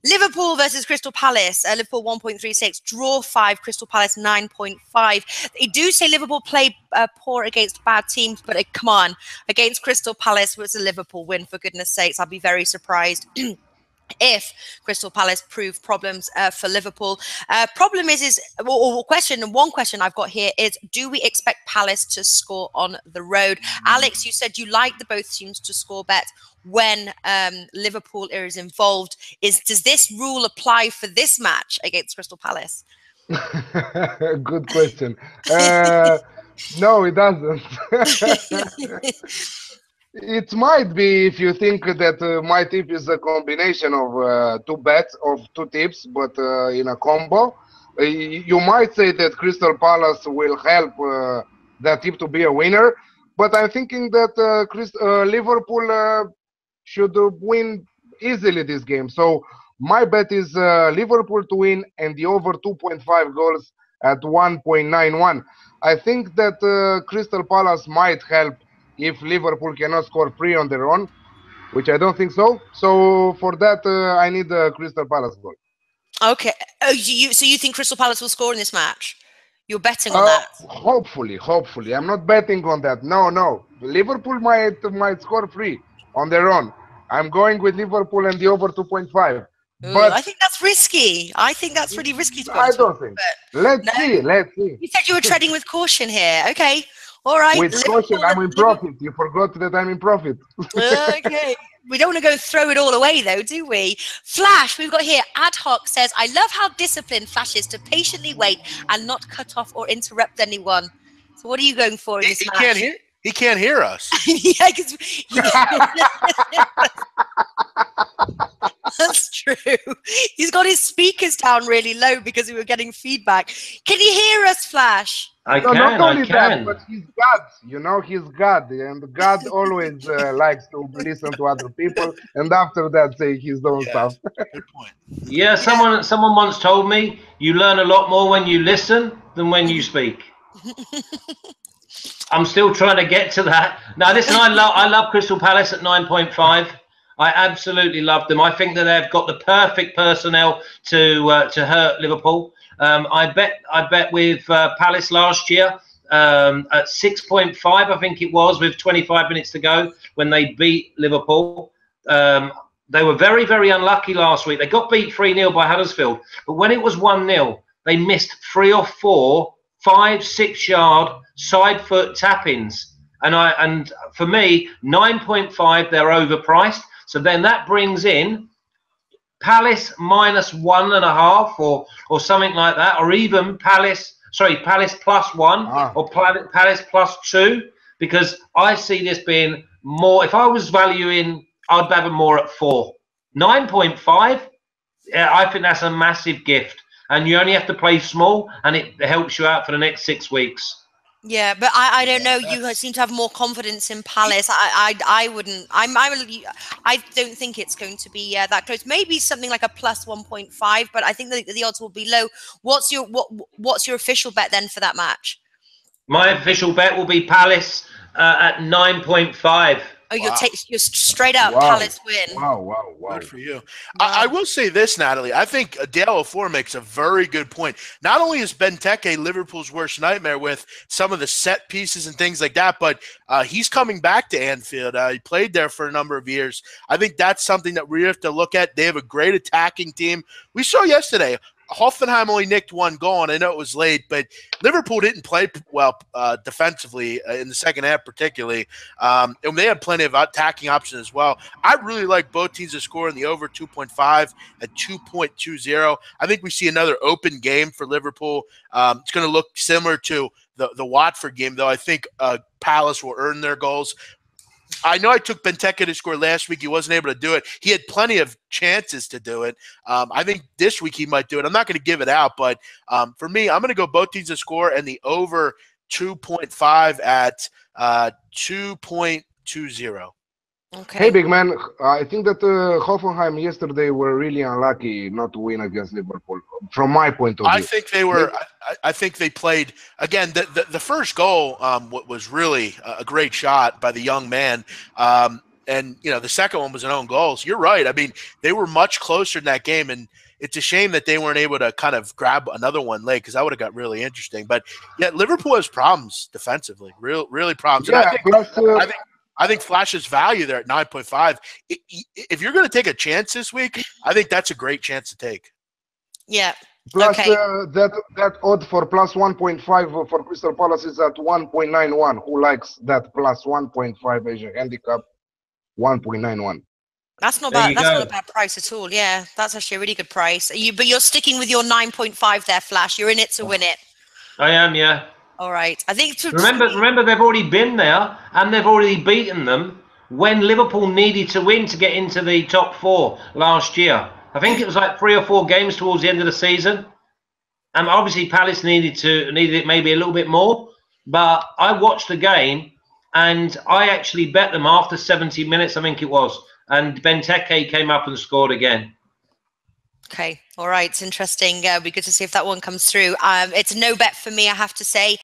Liverpool versus Crystal Palace. Liverpool 1.36, draw 5, Crystal Palace 9.5. They do say Liverpool play poor against bad teams, but come on, against Crystal Palace, it's a Liverpool win, for goodness sakes. I'd be very surprised if Crystal Palace prove problems for Liverpool. Problem one question I've got here is, do we expect Palace to score on the road? Alex, you said you like the both teams to score bet when Liverpool is involved. Does this rule apply for this match against Crystal Palace? Good question. No, it doesn't. It might be if you think that my tip is a combination of two bets, of two tips, but in a combo. You might say that Crystal Palace will help that tip to be a winner, but I'm thinking that Liverpool should win easily this game. So my bet is Liverpool to win and the over 2.5 goals at 1.91. I think that Crystal Palace might help if Liverpool cannot score free on their own, which I don't think so. So for that, I need the Crystal Palace goal. Okay. So you think Crystal Palace will score in this match? You're betting on that? Hopefully. I'm not betting on that. No. Liverpool might score free on their own. I'm going with Liverpool and the over 2.5. But I think that's risky. I think that's really risky. I don't think. Let's see. You said you were treading with caution here. Okay. All right. With caution, I'm in profit. You forgot that I'm in profit. Okay. We don't want to go throw it all away, though, do we? Flash, we've got here, Ad Hoc says, I love how disciplined Flash is to patiently wait and not cut off or interrupt anyone. So what are you going for in this match? He can't hear us. Yeah, because that's true. He's got his speakers down really low because we were getting feedback. Can you hear us, Flash? Not only that, but he's God. You know, he's God, and God always likes to listen to other people, and after that, say his own stuff. Good point. Yeah, someone once told me you learn a lot more when you listen than when you speak. I'm still trying to get to that. Now, listen, I love Crystal Palace at 9.5. I absolutely love them. I think that they've got the perfect personnel to hurt Liverpool. I bet with Palace last year at 6.5, I think it was, with 25 minutes to go when they beat Liverpool. They were very, very unlucky last week. They got beat 3-0 by Huddersfield. But when it was 1-0, they missed 3 or 4 5-6 yard side foot tap-ins. And for me, 9.5, they're overpriced. So then that brings in Palace minus 1.5 or something like that, or even Palace plus 1 or Palace plus 2, because I see this being more. If I was valuing, I'd have them more at 4. 9.5, I think that's a massive gift, and you only have to play small, and it helps you out for the next 6 weeks. Yeah, but I don't know. You seem to have more confidence in Palace. I wouldn't. I don't think it's going to be that close. Maybe something like a plus 1.5, but I think the odds will be low. What's your official bet then for that match? My official bet will be Palace at 9.5. Oh, you're straight up Palace win. Wow. Good for you. I will say this, Natalie. I think Dale Ofor makes a very good point. Not only is Benteke Liverpool's worst nightmare with some of the set pieces and things like that, but he's coming back to Anfield. He played there for a number of years. I think that's something that we have to look at. They have a great attacking team. We saw yesterday, Hoffenheim only nicked 1 goal, and I know it was late, but Liverpool didn't play well defensively in the second half particularly, and they had plenty of attacking options as well. I really like both teams to score in the over 2.5 at 2.20. I think we see another open game for Liverpool. It's going to look similar to the Watford game, though I think Palace will earn their goals. I know I took Benteke to score last week. He wasn't able to do it. He had plenty of chances to do it. I think this week he might do it. I'm not going to give it out, but for me, I'm going to go both teams to score and the over 2.5 at 2.20. Okay. Hey, big man. I think that Hoffenheim yesterday were really unlucky not to win against Liverpool, from my point of view. I think they were. I think they played again. The first goal was really a great shot by the young man. and the second one was an own goal. So you're right. I mean, they were much closer in that game, and it's a shame that they weren't able to kind of grab another one late, because that would have got really interesting. But yeah, Liverpool has problems defensively, really problems. Yeah, and I think Flash's value there at 9.5. If you're going to take a chance this week, I think that's a great chance to take. Yeah. Plus, okay. That odd for plus 1.5 for Crystal Palace is at 1.91. Who likes that plus 1.5 as a handicap? 1.91. That's not bad. That's not a bad price at all. Yeah, that's actually a really good price. But you're sticking with your 9.5 there, Flash. You're in it to win it. I am, yeah. All right. I think. Remember, they've already been there and they've already beaten them when Liverpool needed to win to get into the top 4 last year. I think it was like 3 or 4 games towards the end of the season. And obviously Palace needed it maybe a little bit more. But I watched the game and I actually bet them after 70 minutes, I think it was. And Benteke came up and scored again. Okay. All right. It's interesting. It'll be good to see if that one comes through. It's a no bet for me, I have to say.